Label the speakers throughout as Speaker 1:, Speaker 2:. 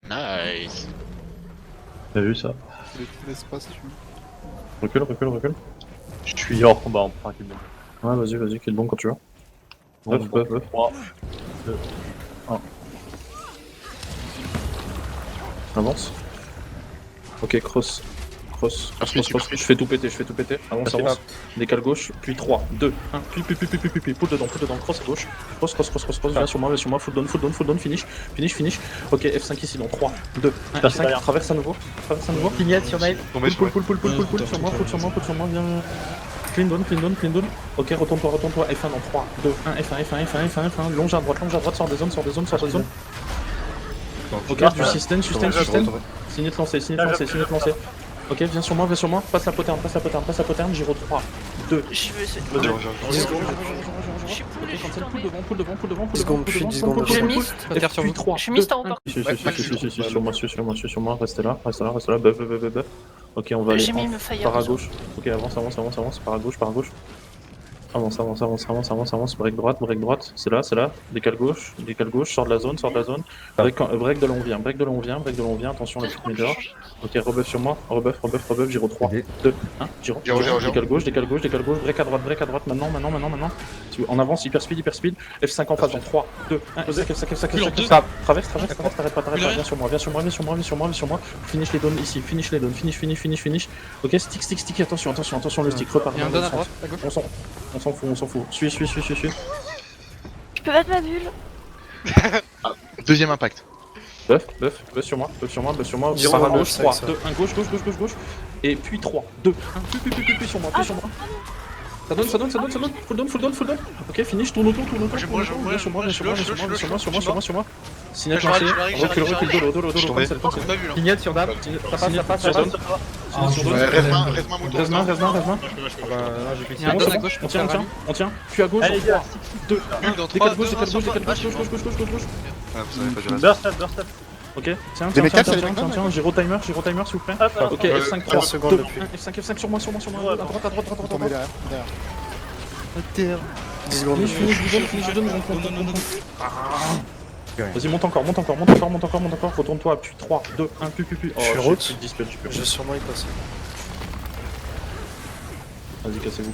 Speaker 1: Nice.
Speaker 2: T'as vu ça?
Speaker 3: L'espace, tu.
Speaker 2: Recule, recule, recule. Je suis hors combat, on prend un kill.
Speaker 4: Ouais, vas-y, vas-y, kill bon quand tu veux.
Speaker 2: Buff, buff, buff. 3, 2, 1.
Speaker 4: Avance. Ok, cross. Cross,
Speaker 1: Ah,
Speaker 4: cross, cross. Je fais tout péter, je fais tout péter. Avance, avance. Décale gauche, puis 3, 2, 1. Puis, pull dedans, cross à gauche. Cross, cross, cross, cross, cross. Viens sur moi, full down, finish. Finish. Ok, F5 ici dans 3, 2, 1. F5, traverse à nouveau.
Speaker 3: Pignette sur mail.
Speaker 4: Pull, sur moi, viens. Clean down. Ok, retourne-toi. F1 dans 3, 2, 1. F1. Longe à droite, sors des zones. Ok, du système. Signé de lancer. Ok, viens sur moi. Passe la poterne. Giro 3, 2.
Speaker 5: Je veux essayer. Je suis poulé,
Speaker 4: Pull devant.
Speaker 3: 10 secondes.
Speaker 5: Je miste.
Speaker 4: Puis 3.
Speaker 5: Je suis miste en bas.
Speaker 4: Suis sur moi, restez là. Buff. Ok, on va aller
Speaker 5: J'ai mis le fire.
Speaker 4: par à gauche. Ok, avance, par à gauche. Avance, break droite, c'est là, décale gauche, sors de la zone, break de long vient, attention le petit meilleur. Ok, rebuff sur moi, rebuff, Giro 3, 2, 1, Giro, décale gauche, break à droite, maintenant. En avance, hyper speed, F5 en face dans 3, 2, 1, F5, traverse, t'arrêtes pas, viens sur moi, finish les downs ici, finish. Ok, stick, attention, le stick repart.
Speaker 3: Il y a un don à droite, à gauche.
Speaker 4: On s'en fout. Suis.
Speaker 5: Je peux battre ma bulle.
Speaker 1: Deuxième impact.
Speaker 4: Buff sur moi. Par à gauche, 3, 2, 1, gauche. Et puis 3, 2, 1, puis sur moi. Ça donne. Full down. Ok, finish, tourne autour. Viens sur moi. Signet lancé, recule, dos.
Speaker 3: Pignette sur DAP.
Speaker 4: Ça passe.
Speaker 1: Reste-moi
Speaker 4: Reste-moi.
Speaker 3: Il y a un don à gauche.
Speaker 4: On tient. Puis à gauche, 3, 2, 1. Décale gauche.
Speaker 2: Burst up.
Speaker 4: Ok, tiens, Giro timer s'il vous plaît. Ok, F5, 3 secondes, 2, 1, F5 sur moi, à droite.
Speaker 3: Terre. 10 secondes.
Speaker 4: Finish, donne. Vas-y, monte encore. Retourne-toi, puis 3, 2, 1, puis.
Speaker 3: Je suis route.
Speaker 4: Je vais sûrement y passer. Vas-y, cassez-vous.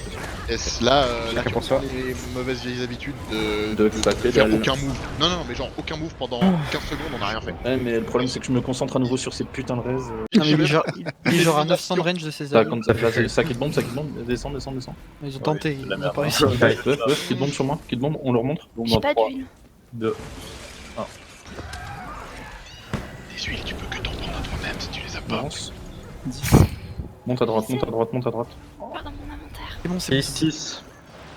Speaker 1: Et là, tu prends les mauvaises vieilles habitudes de
Speaker 4: taper
Speaker 1: faire
Speaker 4: derrière.
Speaker 1: aucun move. Non, mais genre aucun move pendant 15 secondes, on n'a rien fait.
Speaker 4: Ouais, mais le problème c'est que je me concentre à nouveau sur ces putains de raises.
Speaker 3: Non, mais il est genre à 900 de range de ses
Speaker 4: Ça,
Speaker 3: amis.
Speaker 4: quand ça qui te bombe, descends.
Speaker 3: Ils ont tenté, ils ont pas réussi.
Speaker 4: Buff, qui te bombe sur moi, on le remonte.
Speaker 5: J'ai pas d'huile.
Speaker 4: 2.
Speaker 1: Les huiles, tu peux que t'en prendre à toi-même si tu les as pas.
Speaker 4: Avance. Monte à droite.
Speaker 5: Pardon, mon inventaire.
Speaker 3: C'est bon, c'est bon.
Speaker 2: 6.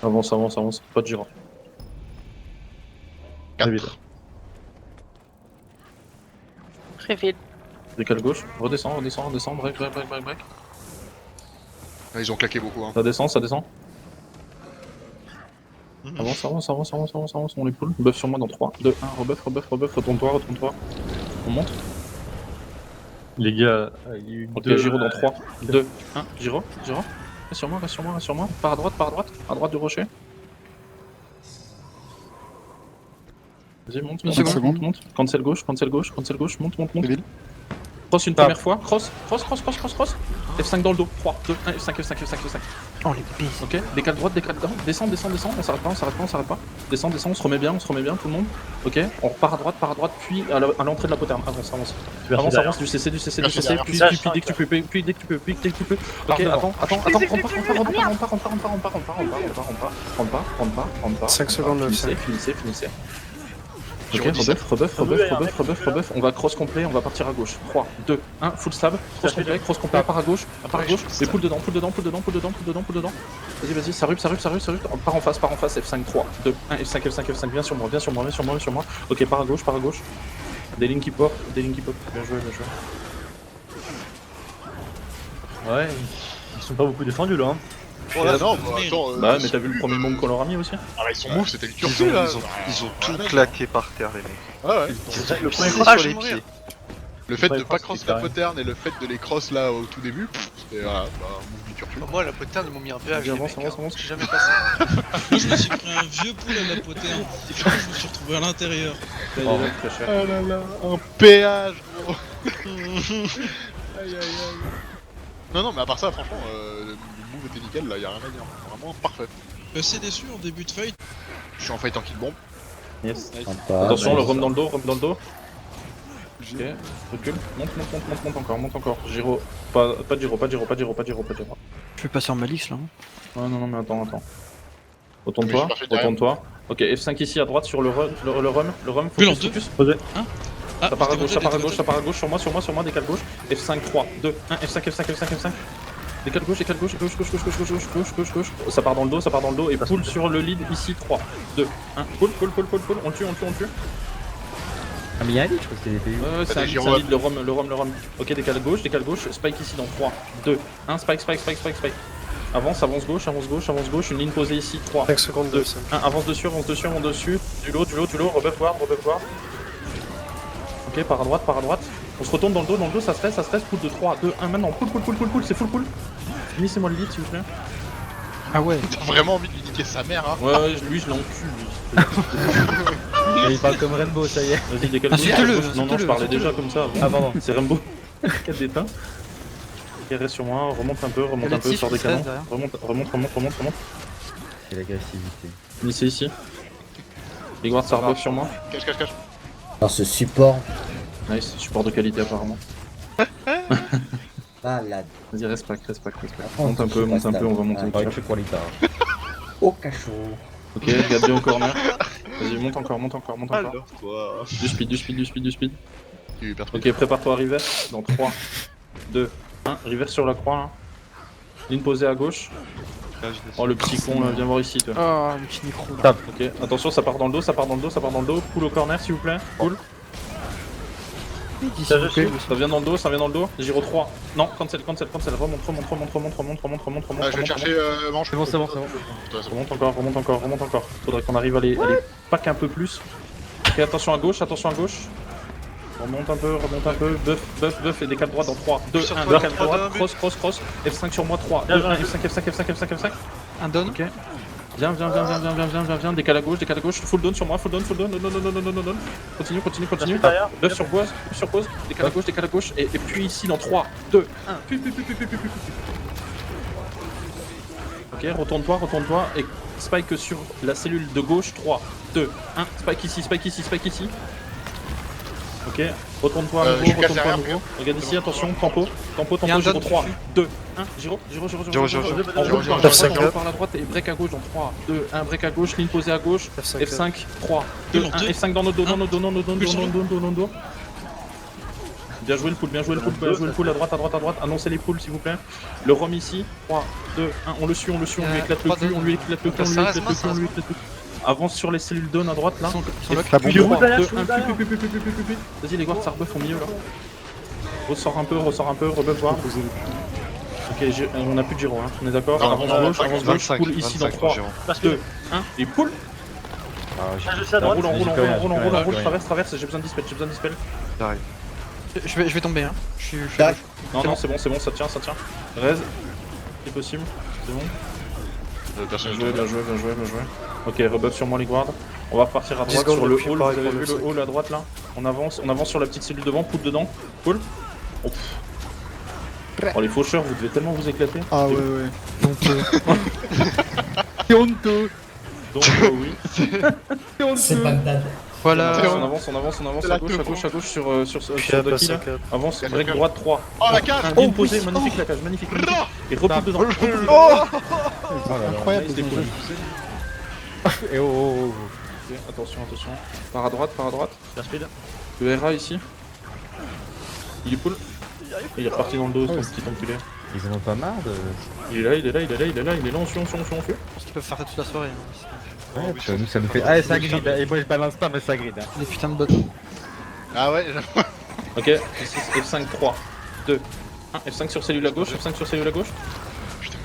Speaker 4: Avance. Pas de giro.
Speaker 1: 4.
Speaker 5: Réveille.
Speaker 4: Décale gauche. Redescends. Break.
Speaker 1: Ils ont claqué beaucoup. Hein.
Speaker 4: Ça descend. Avance, on les pull. Buff sur moi dans 3, 2, 1, rebuff, retourne-toi. On monte.
Speaker 2: Les gars, il y a eu
Speaker 4: Ok,
Speaker 2: 2
Speaker 4: Giro dans 3, 2, 1, Giro. Reste sur moi. Par à droite du rocher. Vas-y, monte. Cancel gauche, monte. Cross une première fois, cross. F5 dans le dos, 3, 2, 1, F5.
Speaker 3: Oh les bêtes.
Speaker 4: Ok, décale droite, descend, on s'arrête pas. Descend, on se remet bien tout le monde. Ok, on repart à droite, puis à l'entrée de la poterne. Avance, du CC, puis dès que tu peux. Ok, attends, rentre pas.
Speaker 3: 5 secondes,
Speaker 4: Finissez. Ok, rebuff, on va cross complet, on va partir à gauche. 3, 2, 1, full stab, cross complet, part à gauche, et pull dedans. Vas-y, ça rup, part en face, F5, 3, 2, 1, F5, viens sur moi. Ok, part à gauche. Des linky pop, bien joué.
Speaker 2: Ouais, ils sont pas beaucoup défendus là. Hein.
Speaker 1: Oh là, non, attends.
Speaker 4: Bah, mais t'as vu le premier move qu'on leur a mis aussi?
Speaker 1: Ah, bah, ils sont move, c'était le turfu là.
Speaker 6: Ils ont tout claqué par terre, les mecs.
Speaker 1: Ouais.
Speaker 2: Le premier
Speaker 6: Sur les pieds.
Speaker 1: Le fait de pas cross la poterne et le fait de les cross là au tout début, c'était voilà, un move tu recules.
Speaker 5: Moi, la poterne, ils m'ont mis un péage.
Speaker 4: Vas-y,
Speaker 5: les
Speaker 4: avance,
Speaker 5: mecs,
Speaker 4: avance,
Speaker 5: hein.
Speaker 4: avance.
Speaker 5: J'ai jamais passé.
Speaker 7: Moi je me suis pris un vieux poule à la poterne. Et du coup je me suis retrouvé à l'intérieur.
Speaker 4: Là, il est là, très cher.
Speaker 1: Ah là là, un péage, gros. Aïe aïe aïe. Non, non, mais à part ça, franchement, le move était nickel, là, y'a rien à dire. Vraiment parfait.
Speaker 7: Assez déçu en début de fight.
Speaker 1: Je suis en fight en kill bomb.
Speaker 4: Yes.
Speaker 1: Nice.
Speaker 4: Attention, le rhum dans le dos, rhum dans le dos. Ok, recule. Monte encore, monte encore. Giro. Pas de Giro, pas de Giro, pas de Giro, pas de Giro, pas de Giro.
Speaker 3: Je vais passer en Malix là.
Speaker 4: Non, mais attends.
Speaker 1: Mais
Speaker 4: Retourne-toi,
Speaker 1: j'ai pas fait derrière.
Speaker 4: retourne-toi. Ok, F5 ici à droite sur le rhum,
Speaker 7: Oui, en
Speaker 4: focus,
Speaker 7: deux.
Speaker 4: focus. Posé.
Speaker 7: Ah,
Speaker 4: Ça part à
Speaker 7: j'étais
Speaker 4: gauche,
Speaker 7: monté,
Speaker 4: ça part à
Speaker 7: j'étais
Speaker 4: gauche, ça part à gauche, sur moi, décale gauche. F5, 3, 2, 1, F5. Décale gauche, gauche. Ça part dans le dos, et pull sur le lead ici, 3, 2, 1. Pull. On le tue.
Speaker 8: Ah mais y'a un lead, je crois que c'était des PU.
Speaker 4: Ouais, c'est
Speaker 1: des
Speaker 4: un
Speaker 1: gyros up.
Speaker 4: lead, le rhum. Ok, décale gauche, spike ici dans 3, 2, 1, spike. Avance gauche, une ligne posée ici, 3,
Speaker 9: 5 secondes
Speaker 4: 2,
Speaker 9: de
Speaker 4: 1, avance dessus, Du lot, rebuff ward. Ok, par à droite. On se retourne dans le dos, ça stresse, pull de 3, 2, 1, maintenant, pull, c'est full pull. Finissez-moi le lead s'il vous plaît.
Speaker 3: Ah ouais.
Speaker 1: T'as vraiment envie de lui niquer sa mère, hein.
Speaker 4: Ouais, lui je l'encule, lui.
Speaker 8: Il parle comme Rainbow, ça y est.
Speaker 4: Vas-y, décale
Speaker 3: Insulte-le,
Speaker 4: gauche. Non, je
Speaker 3: insulte-le,
Speaker 4: parlais
Speaker 3: insulte-le.
Speaker 4: déjà comme ça.
Speaker 8: Ah pardon.
Speaker 4: C'est Rainbow. 4 d'éteint. Ok, reste sur moi, remonte un peu, sors des canons. Remonte.
Speaker 8: Quelle agressivité.
Speaker 4: Finissez ici. Les guards ça rebuff sur moi.
Speaker 1: Cache.
Speaker 10: Alors ce support
Speaker 4: Nice, support de qualité apparemment.
Speaker 10: malade.
Speaker 4: Vas-y, respect.
Speaker 10: on
Speaker 4: Monte un peu, on va monter
Speaker 8: Ah,
Speaker 4: au
Speaker 8: je suis pour l'État.
Speaker 10: Au cachot.
Speaker 4: Ok, garde bien au corner. Vas-y, monte encore.
Speaker 1: Alors, toi.
Speaker 4: Du speed.
Speaker 1: Tu perds trop.
Speaker 4: Ok, prépare-toi à reverse. Dans 3, 2, 1. Reverse sur la croix là. Ligne posée à gauche. Oh le petit con là, viens voir ici toi.
Speaker 3: Ah, le petit micro là.
Speaker 4: Ok, attention, ça part dans le dos. Pull au corner s'il vous plaît. Pull.
Speaker 3: S'il vous plaît.
Speaker 4: Ça vient dans le dos. Giro 3. Non, cancel. Remonte.
Speaker 1: Ah, je vais te chercher manche.
Speaker 8: C'est bon.
Speaker 4: Remonte encore. Faudrait qu'on arrive à les pack un peu plus. Ok, attention à gauche. Remonte un peu. Buff et décale droit dans 3, 2, 1, décale droite, cross. F5 sur moi, 3, 2, 1, F5.
Speaker 3: Un down.
Speaker 4: Ok. Viens, décale à gauche, full down sur moi, non. Continue. Buff sur pause, décale à gauche, et puis ici dans 3, 2, 1, puis. Ok, retourne-toi, et spike sur la cellule de gauche, 3, 2, 1, spike ici. Ok, retourne-toi à
Speaker 1: je suis cassé
Speaker 4: nouveau,
Speaker 1: derrière,
Speaker 4: regarde ici, attention, tempo,
Speaker 3: Il y a un
Speaker 4: Giro
Speaker 3: down
Speaker 4: 3, 2, 1, Giro, enroule par la droite et break à gauche dans 3, 2, 1, break à gauche, ligne posée à gauche, F5, 3, 2, 1, F5 dans notre dos, Bien joué le pool, à droite, annoncez les pools s'il vous plaît. Le rhum ici, 3, 2, 1, on le suit, on lui éclate le cul, Avance sur les cellules down à droite là.
Speaker 3: Ils sont
Speaker 4: Puis 3, 2, 1, puis. Vas-y les guards, ça rebuff au milieu là. Ressort un peu, rebuff voir. Ok, on a plus de Giro, hein. On est d'accord.
Speaker 1: Non,
Speaker 4: Avance gauche,
Speaker 6: 25,
Speaker 4: pull ici dans
Speaker 6: 25
Speaker 4: 3,
Speaker 6: Giro.
Speaker 4: 2, 1, et pull. Roule, traverse, j'ai besoin de dispel.
Speaker 6: J'arrive.
Speaker 3: Je vais tomber, hein. Je suis.
Speaker 10: Dac.
Speaker 4: Non, c'est bon, ça tient. Rez, c'est possible, c'est bon. Bien joué. Ok, rebuff sur moi les guards. On va repartir à
Speaker 9: 10
Speaker 4: droite
Speaker 9: secondes
Speaker 4: sur le
Speaker 9: depuis
Speaker 4: hall,
Speaker 9: pareil
Speaker 4: vous avez
Speaker 9: pour
Speaker 4: vu
Speaker 9: le
Speaker 4: le hall à droite là. On avance sur la petite cellule devant, pull dedans, pull. Oh, oh les faucheurs, vous devez tellement vous éclater.
Speaker 3: Ah ouais.
Speaker 4: Donc oui.
Speaker 10: C'est Bagdad.
Speaker 3: Voilà.
Speaker 4: On avance à gauche sur de qui là. Avance, break droite 3.
Speaker 1: Oh la cage.
Speaker 4: Bien posé, magnifique la cage, magnifique. Et repull dedans.
Speaker 3: Incroyable.
Speaker 4: Nice, des pulls.
Speaker 8: Et oh.
Speaker 4: Ok, attention. Par à droite. Le RA ici. Il est pull. Il est reparti dans le dos, ton petit enculé.
Speaker 8: Ils en ont pas marre de.
Speaker 4: Il est là, on suit.
Speaker 3: Ils peuvent faire ça toute la soirée. Hein.
Speaker 8: Ouais, parce que nous ça nous fait. Ah, ça grid. Et moi je balance pas, mais ça grid.
Speaker 3: Les putains de bots.
Speaker 1: Ah ouais,
Speaker 4: Ok, F5 3, 2, 1, F5 sur cellule à gauche,
Speaker 1: Putain,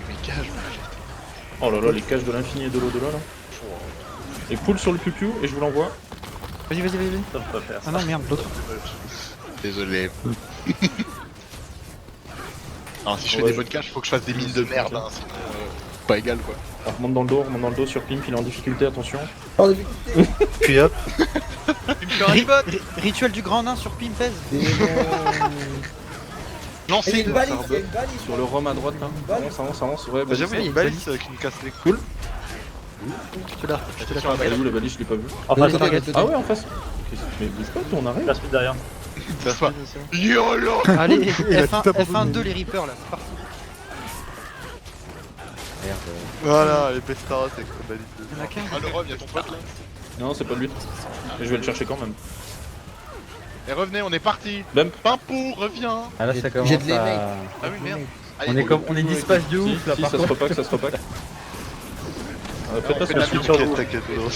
Speaker 1: mais mes cages.
Speaker 4: Oh là là, les cages de l'infini et de l'au-delà là. Et pull sur le piu et je vous l'envoie.
Speaker 3: Vas-y. Ah non, merde, l'autre.
Speaker 1: Désolé. Alors, si je fais
Speaker 4: Ouais,
Speaker 1: des bonnes caches, faut que je fasse des mines de merde, hein, sinon pas égal quoi.
Speaker 4: Alors, remonte dans le dos sur Pimp, il est en difficulté, attention.
Speaker 10: Oh, depuis
Speaker 6: Puis hop.
Speaker 3: Rituel du grand nain sur Pimpez.
Speaker 1: Lancez
Speaker 10: Il y a une
Speaker 1: le
Speaker 10: balise,
Speaker 1: sarbot.
Speaker 10: il y a une balise.
Speaker 4: Sur le rhum à droite là. Avance, ouais,
Speaker 6: Bah, j'avoue, il y a une balise qui me casse les couilles.
Speaker 3: Je te la
Speaker 4: Elle est où la balise, je l'ai pas vu.
Speaker 2: En face,
Speaker 10: Côté,
Speaker 2: target.
Speaker 10: côté.
Speaker 4: Ah ouais, en face. Mais bouge pas, toi, on arrive.
Speaker 2: La suite derrière.
Speaker 1: Ça se passe. YOLO.
Speaker 3: Allez, F1-2 les Reapers là, c'est parti.
Speaker 6: Voilà, les Pestara, c'est comme balise.
Speaker 3: Il y en a qu'un.
Speaker 1: Ah, le Rob, y'a ton pote là.
Speaker 4: Non, c'est pas lui. Mais je vais le chercher quand même.
Speaker 1: Et revenez, on est parti.
Speaker 4: Bump.
Speaker 1: Pimpou, reviens.
Speaker 8: Ah là, ça commence
Speaker 10: J'ai de les
Speaker 8: à...
Speaker 10: mecs.
Speaker 1: Ah oui, merde.
Speaker 8: On est dispace de
Speaker 4: Si,
Speaker 8: ouf là
Speaker 4: si,
Speaker 8: par
Speaker 4: ça se
Speaker 8: contre.
Speaker 4: repack, ça se repack. Faites pas
Speaker 1: fait
Speaker 4: sur
Speaker 1: la
Speaker 4: le switch.
Speaker 6: T'inquiète, t'inquiète, non.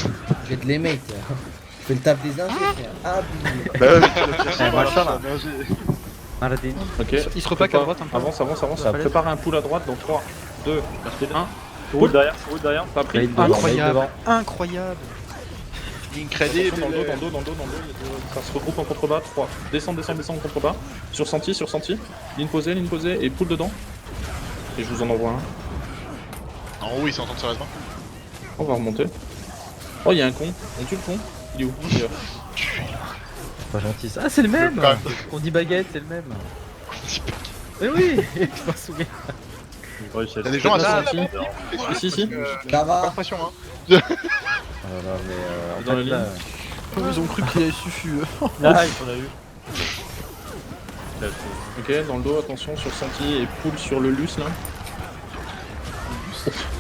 Speaker 10: J'ai de les mecs. Je fais le taf des ingés, frère. Ah, oui.
Speaker 6: Bah ouais, tu l'as cherché,
Speaker 8: machin, là.
Speaker 6: voilà,
Speaker 8: Maladin.
Speaker 4: Ok.
Speaker 3: Il se repack à droite un peu.
Speaker 4: Avance.
Speaker 3: Ça va.
Speaker 4: Prépare un pull à droite dans 3, 2, 1.
Speaker 2: Roule derrière, roule derrière.
Speaker 4: T'as pris.
Speaker 3: Incroyable, incroyable.
Speaker 1: Incredible.
Speaker 4: Dans le dos, ça se regroupe en contrebas, 3. Descends en contrebas. Sur senti. Ligne posée, et pull dedans. Et je vous en envoie un.
Speaker 1: En haut, ils s'entendent sérieusement.
Speaker 4: On va remonter. Oh, il y a un con. On tue le con. Il est où? Il est là.
Speaker 8: Pas gentil ça. Ah, c'est le même.
Speaker 1: Quand même.
Speaker 8: On dit baguette, c'est le même. Mais oui, je m'en souviens.
Speaker 1: Y'a des gens à ça.
Speaker 4: Si.
Speaker 10: Ça
Speaker 1: Pas
Speaker 10: va.
Speaker 1: de pression, hein.
Speaker 8: Ah là, mais en
Speaker 4: Dans la
Speaker 8: fait,
Speaker 4: ligne.
Speaker 8: là,
Speaker 3: Ils ont cru qu'il avait suffi.
Speaker 2: Ah, il en a eu.
Speaker 4: Ok, dans le dos, attention sur senti et pull sur le Luce là.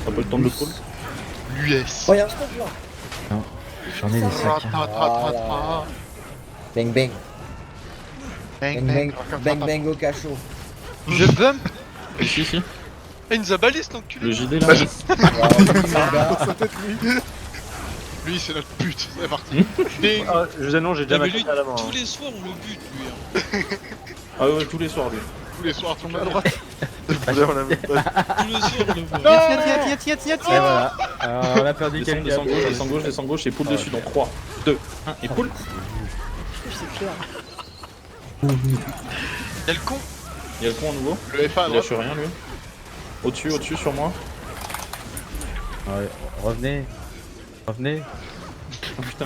Speaker 4: T'as pas le temps de le pull.
Speaker 1: L'US.
Speaker 10: Oh, y'a un stop là.
Speaker 8: j'en ai des sacs.
Speaker 10: Bang bang. Bang bang au cachot.
Speaker 3: Je bump.
Speaker 4: Si.
Speaker 5: Il nous a balise l'enculé.
Speaker 4: Le JD là.
Speaker 1: Lui, c'est notre pute. C'est parti. Ding.
Speaker 2: Ah, je vous annonce, j'ai déjà
Speaker 7: Ah, mais
Speaker 2: ma
Speaker 7: lui,
Speaker 2: carte à la main.
Speaker 7: tous
Speaker 2: hein.
Speaker 7: les soirs on le bute lui. Hein.
Speaker 4: Ah ouais, tous les soirs lui.
Speaker 1: Tous les soirs, tout le
Speaker 3: À
Speaker 1: monde.
Speaker 3: droite.
Speaker 6: D'ailleurs, on a même pas.
Speaker 7: Tous les soirs on le voit.
Speaker 3: Tiens.
Speaker 8: Et voilà. Alors, on a perdu quelqu'un.
Speaker 4: Descends gauche et pull dessus dans 3, 2, 1 et pull.
Speaker 5: Y'a le con.
Speaker 4: Il y a le con à nouveau.
Speaker 1: Le FA à
Speaker 4: Il
Speaker 1: droite.
Speaker 4: lâche rien lui. Au-dessus sur moi.
Speaker 8: Ouais, revenez.
Speaker 4: Oh putain,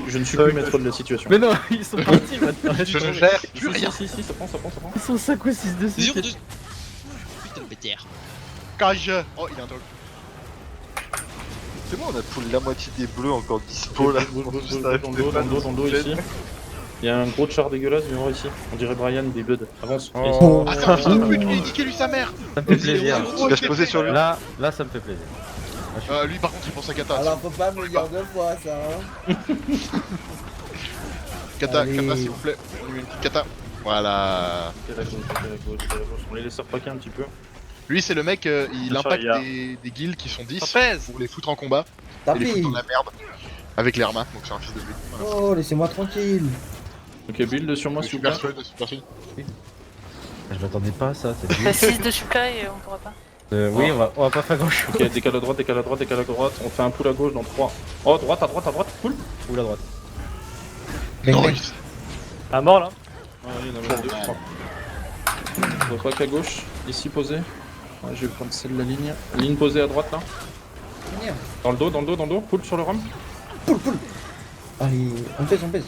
Speaker 4: je ne suis plus maître de la situation.
Speaker 8: Mais non, ils sont partis maintenant.
Speaker 1: Je ne gère
Speaker 4: Si,
Speaker 1: plus rien.
Speaker 4: si, ça prend.
Speaker 8: Ils sont 5 ou 6 dessus.
Speaker 7: Zéro
Speaker 8: c'est-
Speaker 7: de... Putain de BTR.
Speaker 1: Cage. Oh, il a un truc.
Speaker 6: C'est bon, on a pull la moitié des bleus encore dispo là.
Speaker 4: Dans le dos ici. Il y a un gros char dégueulasse, viens voir ici. On dirait Brian des Buds. Avance.
Speaker 8: Oh.
Speaker 1: Ah, c'est un fils de pute, lui, niquez-lui sa mère.
Speaker 8: Ça me fait plaisir.
Speaker 6: Tu vas se poser sur lui.
Speaker 8: Là, ça me fait plaisir.
Speaker 1: Lui, par contre, il pense à Kata.
Speaker 10: Alors, faut pas me le dire deux fois ça, hein.
Speaker 1: Kata,
Speaker 10: Allez.
Speaker 1: Kata, s'il vous plaît. Une petite Kata. Voilà.
Speaker 4: On les laisse repacker un petit peu.
Speaker 1: Lui, c'est le mec, il
Speaker 2: Bien sûr,
Speaker 1: impacte
Speaker 2: il y a-
Speaker 1: des guilds qui sont 10
Speaker 5: Ça pèse.
Speaker 1: pour les foutre en combat
Speaker 10: Tant
Speaker 1: et les
Speaker 10: pis.
Speaker 1: foutre dans la merde. Avec les Arma, donc c'est un fils de pute. Voilà.
Speaker 10: Oh, laissez-moi tranquille.
Speaker 4: Ok, build sur moi s'il vous plaît.
Speaker 1: Super solide, super solide.
Speaker 8: Je m'attendais pas à ça, c'est
Speaker 9: Bah
Speaker 8: bien.
Speaker 9: 6 de supply et on pourra pas.
Speaker 8: Oui, on va pas faire grand chose.
Speaker 4: Ok, décale à droite. On fait un pull à gauche dans 3. Oh, à droite, pull.
Speaker 8: Ou la droite.
Speaker 10: Bang
Speaker 1: Non,
Speaker 10: bang.
Speaker 1: il-
Speaker 2: Ah, mort là.
Speaker 4: Ah, il y en a même deux, je crois. Repack à gauche, ici posé. Ah, je vais prendre celle de la ligne. Ligne posée à droite là.
Speaker 10: Merde.
Speaker 4: Dans le dos, pull sur le rhum.
Speaker 10: Allez, on pèse.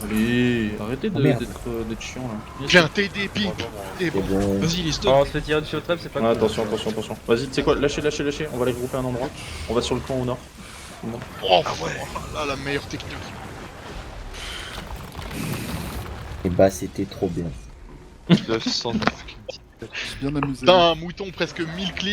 Speaker 4: Allez, arrêtez
Speaker 10: Oh, merde.
Speaker 4: d'être chiant là.
Speaker 1: Viens t'aider, Pimp. T'es
Speaker 10: C'est
Speaker 1: bon.
Speaker 10: bon.
Speaker 7: Vas-y, les
Speaker 8: Oh,
Speaker 7: stop.
Speaker 8: on se fait tirer dessus au trap, c'est pas
Speaker 4: Ah,
Speaker 8: cool.
Speaker 4: attention. Vas-y, tu sais quoi, lâchez. On va les regrouper à un endroit. On va sur le camp au nord.
Speaker 1: Oh, là, la meilleure technique.
Speaker 10: Et bah, c'était trop bien.
Speaker 6: 900.
Speaker 1: Putain, un mouton presque 1000 clés.